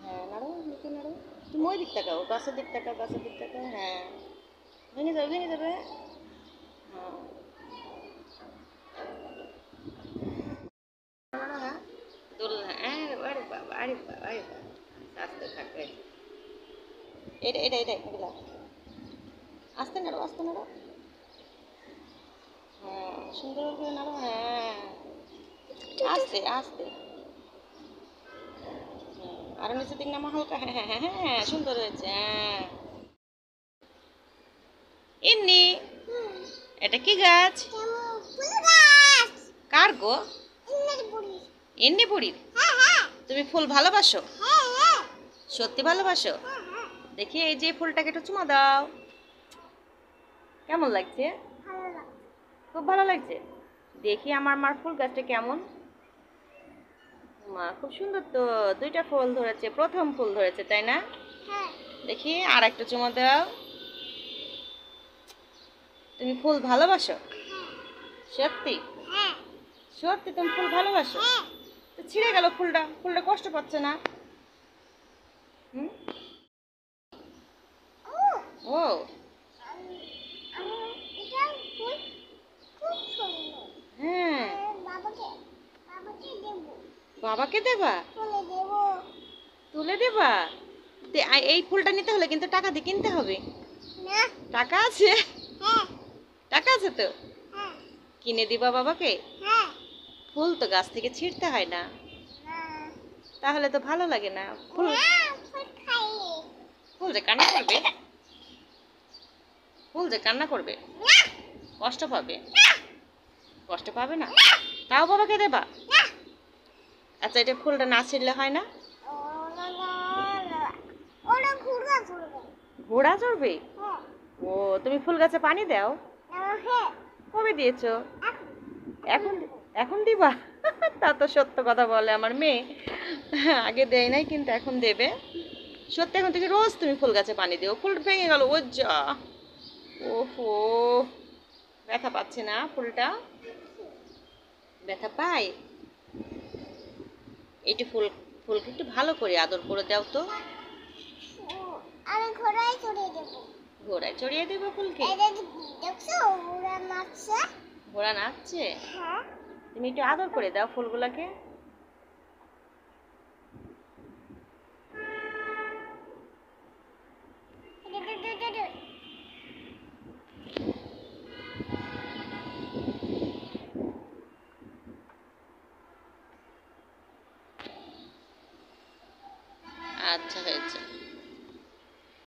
হ্যাঁ নাড়ো, মুখে নাড়ো। তুমি ওই দিক তাকাও, গাছের দিক তাকাও, গাছের দিক তাকাও। হ্যাঁ, ভেঙে যাবে, ভেঙে যাবে। হ্যাঁ, নাড়ো, হ্যাঁ। দোলনা, হ্যাঁ, আরে বাবা, আরে বাবা, আরে বাবা। আস্তে থাকবে। এটা এগুলা। আস্তে নাড়ো, আস্তে নাড়ো। হ্যাঁ, সুন্দর করে নাড়ো, হ্যাঁ। আস্তে আস্তে। আরো নিচের দিক নামা হালকা, হ্যাঁ হ্যাঁ হ্যাঁ হ্যাঁ, সুন্দর হয়েছে, হ্যাঁ। ইন্নি, এটা কি গাছ? কার গো? ইন্নি বুড়ির। তুমি ফুল ভালোবাসো? সত্যি ভালোবাসো? দেখি এই যে ফুলটাকে একটু চুমা দাও। কেমন লাগছে? খুব ভালো লাগছে। দেখি আমার মার ফুল গাছটা কেমন। মা খুব সুন্দর তো, দুইটা ফুল ধরেছে, প্রথম ফুল ধরেছে তাই না? দেখি আর একটা চুমা দাও। তুমি ফুল ভালোবাসো? সত্যি? সত্যি তুমি ফুল ভালোবাসো? তো ছিঁড়ে গেল ফুলটা, ফুলটা কষ্ট পাচ্ছে না? হুম? ও, হ্যাঁ। বাবাকে দেবা? তুলে দেবা? এই ফুলটা নিতে হলে কিন্তু টাকা দিয়ে কিনতে হবে। টাকা আছে? টাকা আছে তো? কিনে দিবা বাবাকে? ফুল তো গাছ থেকে ছিঁড়তে হয় না। তাহলে তো ভালো লাগে না ফুল। ফুল যে কান্না করবে, ফুল যে কান্না করবে, কষ্ট পাবে। কষ্ট পাবে না? তাও বাবাকে দেবা? আচ্ছা, এটা ফুলটা না ছিঁড়লে হয় না? ঘোড়া চড়বে? ও, তুমি ফুল গাছে পানি দাও? কবে দিয়েছো? এখন? এখন দিবা? তা তো সত্য কথা বলে আমার মেয়ে। আগে দেয় নাই কিন্তু এখন দেবে। সত্যি এখন থেকে রোজ তুমি ফুল গাছে পানি দিও। ফুল ভেঙে গেল, ও যা। ওহো, ব্যথা পাচ্ছে না ফুলটা? ব্যথা পায়? একটু ফুলকে একটু ভালো করে আদর করে দাও তো। আমি ঘোড়ায় চড়িয়ে দেবো। ঘোড়ায় চড়িয়ে দেবো ফুলকে? দেখছো ঘোড়া নাচছে? ঘোড়া নাচছে? হ্যাঁ। তুমি একটু আদর করে দাও ফুলগুলাকে। আচ্ছা, হয়েছে।